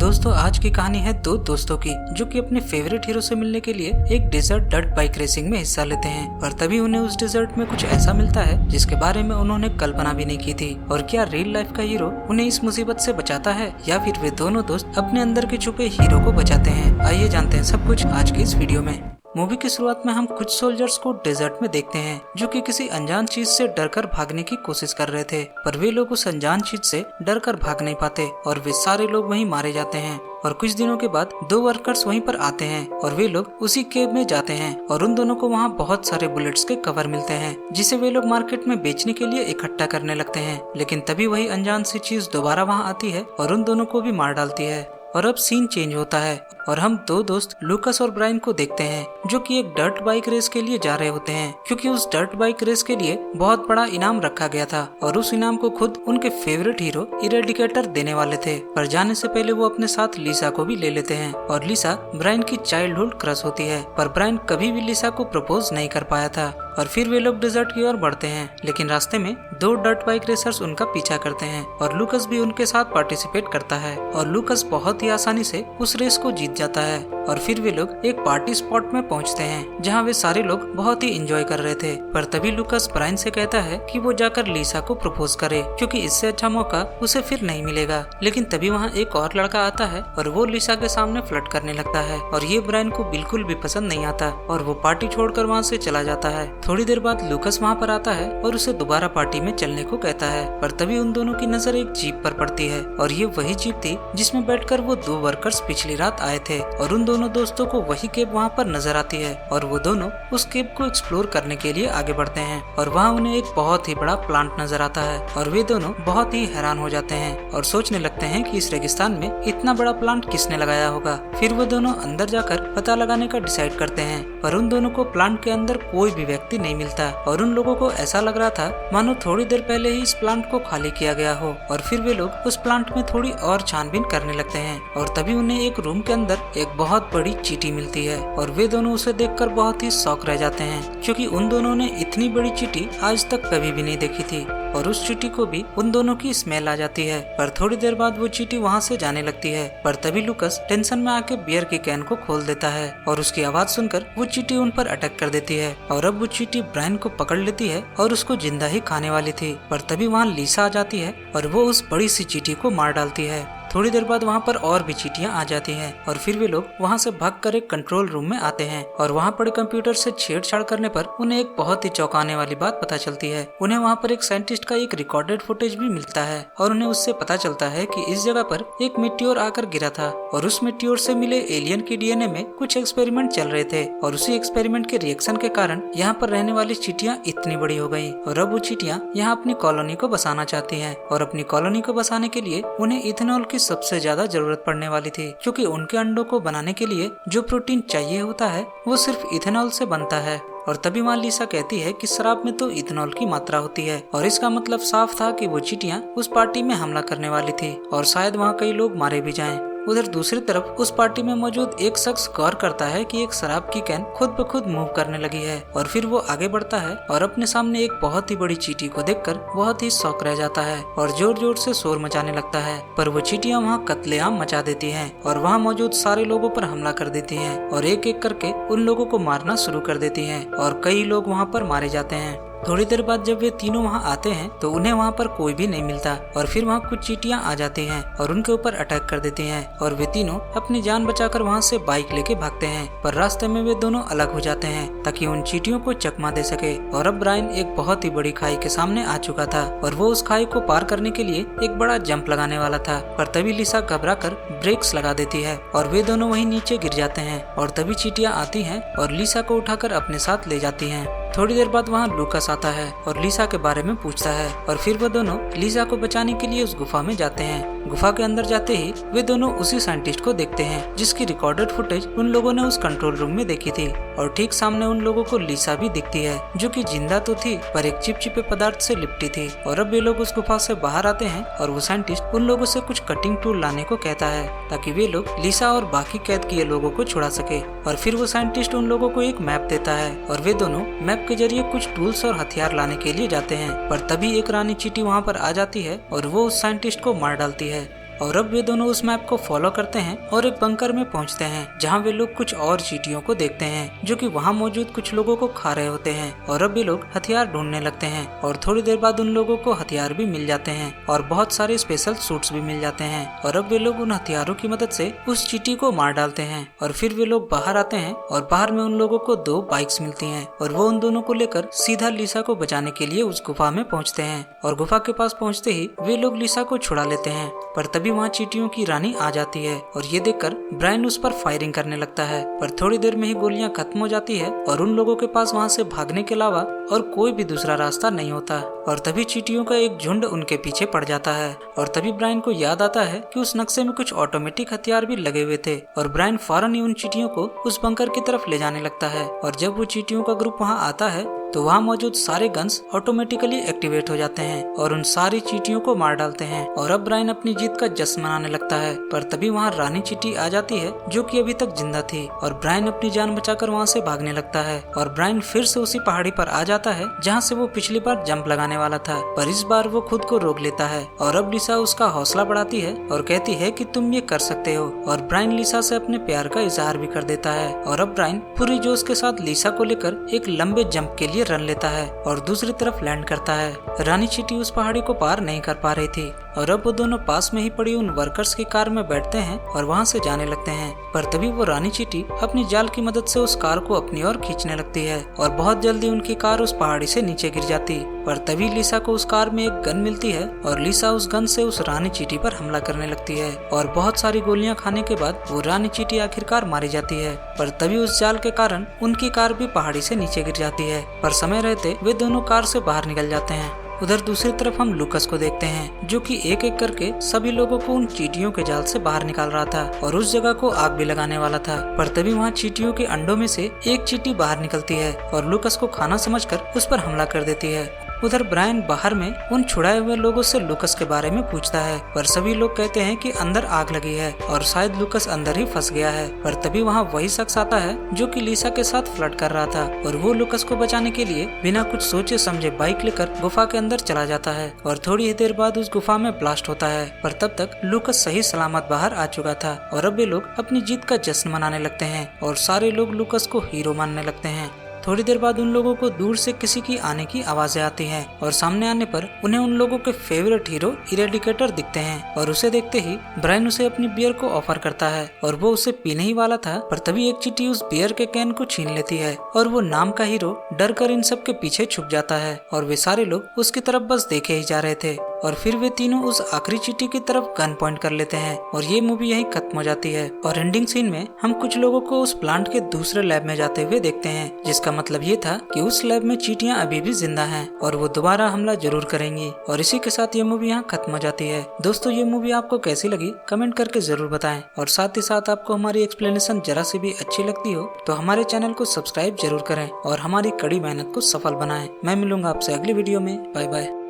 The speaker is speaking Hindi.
दोस्तों आज की कहानी है दो दोस्तों की जो कि अपने फेवरेट हीरो से मिलने के लिए एक डेजर्ट डर्ट बाइक रेसिंग में हिस्सा लेते हैं और तभी उन्हें उस डेजर्ट में कुछ ऐसा मिलता है जिसके बारे में उन्होंने कल्पना भी नहीं की थी। और क्या रियल लाइफ का हीरो उन्हें इस मुसीबत से बचाता है या फिर वे दोनों दोस्त अपने अंदर के छुपे हीरो को बचाते हैं। आइए जानते हैं सब कुछ आज की इस वीडियो में। मूवी की शुरुआत में हम कुछ सोल्जर्स को डेजर्ट में देखते हैं जो कि किसी अनजान चीज से डरकर भागने की कोशिश कर रहे थे, पर वे लोग उस अनजान चीज से डरकर भाग नहीं पाते और वे सारे लोग वहीं मारे जाते हैं। और कुछ दिनों के बाद दो वर्कर्स वहीं पर आते हैं और वे लोग उसी केव में जाते हैं और उन दोनों को वहाँ बहुत सारे बुलेट्स के कवर मिलते हैं जिसे वे लोग मार्केट में बेचने के लिए इकट्ठा करने लगते हैं। लेकिन तभी वही अनजान सी चीज दोबारा वहाँ आती है और उन दोनों को भी मार डालती है। और अब सीन चेंज होता है और हम दो दोस्त लूकस और ब्रायन को देखते हैं जो कि एक डर्ट बाइक रेस के लिए जा रहे होते हैं, क्योंकि उस डर्ट बाइक रेस के लिए बहुत बड़ा इनाम रखा गया था और उस इनाम को खुद उनके फेवरेट हीरो इरेडिकेटर देने वाले थे। पर जाने से पहले वो अपने साथ लिसा को भी ले लेते हैं और लिसा ब्रायन की चाइल्डहुड क्रश होती है, पर ब्रायन कभी भी लिसा को प्रपोज नहीं कर पाया था। और फिर वे लोग डेजर्ट की ओर बढ़ते हैं, लेकिन रास्ते में दो डर्ट बाइक रेसर्स उनका पीछा करते हैं और लूकस भी उनके साथ पार्टिसिपेट करता है और लूकस बहुत ही आसानी से उस रेस को जीत जाता है। और फिर वे लोग एक पार्टी स्पॉट में पहुंचते हैं जहां वे सारे लोग बहुत ही एंजॉय कर रहे थे। पर तभी लूकस ब्रायन से कहता है कि वो जाकर लिसा को प्रपोज करे, क्योंकि इससे अच्छा मौका उसे फिर नहीं मिलेगा। लेकिन तभी वहां एक और लड़का आता है और वो लिसा के सामने फ्लर्ट करने लगता है और ये ब्रायन को बिल्कुल भी पसंद नहीं आता और वो पार्टी छोड़कर वहाँ से चला जाता है। थोड़ी देर बाद लूकस वहाँ पर आता है और उसे दोबारा पार्टी में चलने को कहता है, पर तभी उन दोनों की नजर एक जीप पर पड़ती है और ये वही जीप थी जिसमें बैठकर वो दो वर्कर्स पिछली रात आए थे। और उन दोनों दोस्तों को वही केव वहाँ पर नजर आती है और वो दोनों उस केव को एक्सप्लोर करने के लिए आगे बढ़ते हैं और वहाँ उन्हें एक बहुत ही बड़ा प्लांट नजर आता है और वे दोनों बहुत ही हैरान हो जाते हैं और सोचने लगते हैं कि इस रेगिस्तान में इतना बड़ा प्लांट किसने लगाया होगा। फिर वो दोनों अंदर जाकर पता लगाने का डिसाइड करते हैं, पर उन दोनों को प्लांट के अंदर कोई भी व्यक्ति नहीं मिलता और उन लोगों को ऐसा लग रहा था मानो थोड़ी देर पहले ही इस प्लांट को खाली किया गया हो। और फिर वे लोग उस प्लांट में थोड़ी और छानबीन करने लगते हैं और तभी उन्हें एक रूम के अंदर एक बहुत बड़ी चींटी मिलती है और वे दोनों उसे देखकर बहुत ही शॉक रह जाते हैं, क्योंकि उन दोनों ने इतनी बड़ी चींटी आज तक कभी भी नहीं देखी थी और उस चींटी को भी उन दोनों की स्मेल आ जाती है। पर थोड़ी देर बाद वो चींटी वहाँ से जाने लगती है, पर तभी लूकस टेंशन में आके बियर की कैन को खोल देता है और उसकी आवाज सुनकर वो चींटी उन पर अटैक कर देती है और अब वो चींटी ब्रायन को पकड़ लेती है और उसको जिंदा ही खाने वाली थी। पर तभी वहाँ लिसा आ जाती है और वो उस बड़ी सी चींटी को मार डालती है। थोड़ी देर बाद वहाँ पर और भी चींटियां आ जाती हैं और फिर वे लोग वहाँ से भागकर एक कंट्रोल रूम में आते हैं और वहाँ पड़े कंप्यूटर से छेड़छाड़ करने पर उन्हें एक बहुत ही चौंकाने वाली बात पता चलती है। उन्हें वहाँ पर एक साइंटिस्ट का एक रिकॉर्डेड फुटेज भी मिलता है और उन्हें उससे पता चलता है कि इस जगह पर एक मिट्योर आकर गिरा था और उस मिट्योर से मिले एलियन की डीएनए में कुछ एक्सपेरिमेंट चल रहे थे और उसी एक्सपेरिमेंट के रिएक्शन के कारण यहाँ पर रहने वाली चींटियां इतनी बड़ी हो गयी और अब वो चींटियां यहाँ अपनी कॉलोनी को बसाना चाहती है और अपनी कॉलोनी को बसाने के लिए उन्हें इथेनॉल की सबसे ज्यादा जरूरत पड़ने वाली थी, क्योंकि उनके अंडों को बनाने के लिए जो प्रोटीन चाहिए होता है वो सिर्फ इथेनॉल से बनता है। और तभी वहाँ लिसा कहती है कि शराब में तो इथेनॉल की मात्रा होती है और इसका मतलब साफ था कि वो चींटियां उस पार्टी में हमला करने वाली थी और शायद वहाँ कई लोग मारे भी जाएं। उधर दूसरी तरफ उस पार्टी में मौजूद एक शख्स गौर करता है कि एक शराब की कैन खुद ब खुद मूव करने लगी है और फिर वो आगे बढ़ता है और अपने सामने एक बहुत ही बड़ी चींटी को देखकर बहुत ही शौक रह जाता है और जोर जोर से शोर मचाने लगता है। पर वो चींटियां वहाँ कत्लेआम मचा देती हैं और वहाँ मौजूद सारे लोगों पर हमला कर देती हैं और एक एक करके उन लोगों को मारना शुरू कर देती हैं और कई लोग वहाँ पर मारे जाते हैं। थोड़ी देर बाद जब वे तीनों वहाँ आते हैं तो उन्हें वहाँ पर कोई भी नहीं मिलता और फिर वहाँ कुछ चींटियां आ जाती हैं और उनके ऊपर अटैक कर देती हैं और वे तीनों अपनी जान बचाकर वहाँ से बाइक लेके भागते हैं। पर रास्ते में वे दोनों अलग हो जाते हैं ताकि उन चींटियों को चकमा दे सके। और अब ब्रायन एक बहुत ही बड़ी खाई के सामने आ चुका था और वो उस खाई को पार करने के लिए एक बड़ा जंप लगाने वाला था, पर तभी लिसा घबरा कर ब्रेक्स लगा देती है और वे दोनों वहीं नीचे गिर जाते हैं और तभी चींटियां आती हैं और लिसा को उठाकर अपने साथ ले जाती हैं। थोड़ी देर बाद वहाँ लूकस आता है और लिसा के बारे में पूछता है और फिर वो दोनों लिसा को बचाने के लिए उस गुफा में जाते हैं। गुफा के अंदर जाते ही वे दोनों उसी साइंटिस्ट को देखते हैं जिसकी रिकॉर्डेड फुटेज उन लोगों ने उस कंट्रोल रूम में देखी थी और ठीक सामने उन लोगों को लिसा भी दिखती है जो कि जिंदा तो थी पर एक चिपचिपे पदार्थ से लिपटी थी। और अब वे लोग उस गुफा से बाहर आते हैं और वो साइंटिस्ट उन लोगों से कुछ कटिंग टूल लाने को कहता है ताकि वे लोग लिसा और बाकी कैद किए लोगों को छुड़ा सके। और फिर वो साइंटिस्ट उन लोगों को एक मैप देता है और वे दोनों मैप के जरिए कुछ टूल्स और हथियार लाने के लिए जाते हैं। पर तभी एक रानी चींटी वहाँ पर आ जाती है और वो उस साइंटिस्ट को मार डालती है। और अब वे दोनों उस मैप को फॉलो करते हैं और एक बंकर में पहुंचते हैं, जहां वे लोग कुछ और चींटियों को देखते हैं जो कि वहां मौजूद कुछ लोगों को खा रहे होते हैं। और अब वे लोग हथियार ढूंढने लगते हैं और थोड़ी देर बाद उन लोगों को हथियार भी मिल जाते हैं और बहुत सारे स्पेशल सूट्स भी मिल जाते हैं। और अब वे लोग उन हथियारों की मदद से उस चींटी को मार डालते हैं और फिर वे लोग बाहर आते हैं और बाहर में उन लोगों को 2 बाइक्स मिलती हैं और वो उन दोनों को लेकर सीधा लिसा को बचाने के लिए उस गुफा में पहुंचते हैं। और गुफा के पास पहुंचते ही वे लोग लिसा को छुड़ा लेते हैं, पर तभी वहाँ चींटियों की रानी आ जाती है और ये देखकर ब्रायन उस पर फायरिंग करने लगता है, पर थोड़ी देर में ही गोलियां खत्म हो जाती है और उन लोगों के पास वहाँ से भागने के अलावा और कोई भी दूसरा रास्ता नहीं होता। और तभी चींटियों का एक झुंड उनके पीछे पड़ जाता है और तभी ब्रायन को याद आता है कि उस नक्शे में कुछ ऑटोमेटिक हथियार भी लगे हुए थे और ब्रायन फौरन ही उन चींटियों को उस बंकर की तरफ ले जाने लगता है। और जब वो चींटियों का ग्रुप वहाँ आता है तो वहाँ मौजूद सारे गन्स ऑटोमेटिकली एक्टिवेट हो जाते हैं और उन सारी चींटियों को मार डालते हैं। और अब ब्रायन अपनी जीत का जश्न मनाने लगता है, पर तभी वहाँ रानी चींटी आ जाती है जो कि अभी तक जिंदा थी और ब्रायन अपनी जान बचाकर वहाँ से भागने लगता है। और ब्रायन फिर से उसी पहाड़ी पर आ जाता है जहाँ से वो पिछली बार जंप लगाने वाला था, पर इस बार वो खुद को रोक लेता है। और अब लिसा उसका हौसला बढ़ाती है और कहती है कि तुम ये कर सकते हो। और ब्रायन लिसा से अपने प्यार का इजहार भी कर देता है। और अब ब्रायन पूरी जोश के साथ लिसा को लेकर एक लंबे जंप के लिए रन लेता है और दूसरी तरफ लैंड करता है। रानी चींटी उस पहाड़ी को पार नहीं कर पा रही थी और अब वो दोनों पास में ही पड़ी उन वर्कर्स की कार में बैठते हैं और वहाँ से जाने लगते हैं। पर तभी वो रानी चींटी अपनी जाल की मदद से उस कार को अपनी ओर खींचने लगती है और बहुत जल्दी उनकी कार उस पहाड़ी से नीचे गिर जाती। पर तभी लिसा को उस कार में एक गन मिलती है और लिसा उस गन से उस रानी चींटी पर हमला करने लगती है और बहुत सारी गोलियां खाने के बाद वो रानी चींटी आखिरकार मारी जाती है। पर तभी उस जाल के कारण उनकी कार भी पहाड़ी से नीचे गिर जाती है, पर समय रहते वे दोनों कार से बाहर निकल जाते हैं। उधर दूसरी तरफ हम लूकस को देखते हैं जो कि एक एक करके सभी लोगों को उन चींटियों के जाल से बाहर निकाल रहा था और उस जगह को आग भी लगाने वाला था। पर तभी वहाँ चींटियों के अंडों में से एक चींटी बाहर निकलती है और लूकस को खाना समझकर उस पर हमला कर देती है। उधर ब्रायन बाहर में उन छुड़ाए हुए लोगों से लूकस के बारे में पूछता है, पर सभी लोग कहते हैं कि अंदर आग लगी है और शायद लूकस अंदर ही फंस गया है। पर तभी वहाँ वही शख्स आता है जो कि लिसा के साथ फ्लर्ट कर रहा था और वो लूकस को बचाने के लिए बिना कुछ सोचे समझे बाइक लेकर गुफा के अंदर चला जाता है और थोड़ी ही देर बाद उस गुफा में ब्लास्ट होता है। पर तब तक लूकस सही सलामत बाहर आ चुका था और अब वे लोग अपनी जीत का जश्न मनाने लगते हैं और सारे लोग लूकस को हीरो मानने लगते हैं। थोड़ी देर बाद उन लोगों को दूर से किसी की आने की आवाजें आती हैं और सामने आने पर उन्हें उन लोगों के फेवरेट हीरो इरेडिकेटर दिखते हैं और उसे देखते ही ब्रायन उसे अपनी बियर को ऑफर करता है और वो उसे पीने ही वाला था, पर तभी एक चींटी उस बियर के कैन को छीन लेती है और वो नाम का हीरो डर कर इन सब के पीछे छुप जाता है और वे सारे लोग उसकी तरफ बस देखे ही जा रहे थे। और फिर वे तीनों उस आखिरी चींटी की तरफ गन पॉइंट कर लेते हैं और ये मूवी यहीं खत्म हो जाती है। और एंडिंग सीन में हम कुछ लोगों को उस प्लांट के दूसरे लैब में जाते हुए देखते हैं, जिसका मतलब ये था कि उस लैब में चींटियां अभी भी जिंदा हैं और वो दोबारा हमला जरूर करेंगी। और इसी के साथ ये मूवी यहाँ खत्म हो जाती है। दोस्तों, ये मूवी आपको कैसी लगी कमेंट करके जरूर बताएं और साथ ही साथ आपको हमारी एक्सप्लेनेशन जरा सी भी अच्छी लगती हो तो हमारे चैनल को सब्सक्राइब जरूर करें और हमारी कड़ी मेहनत को सफल बनाएं। मैं मिलूंगा आपसे अगली वीडियो में। Bye bye.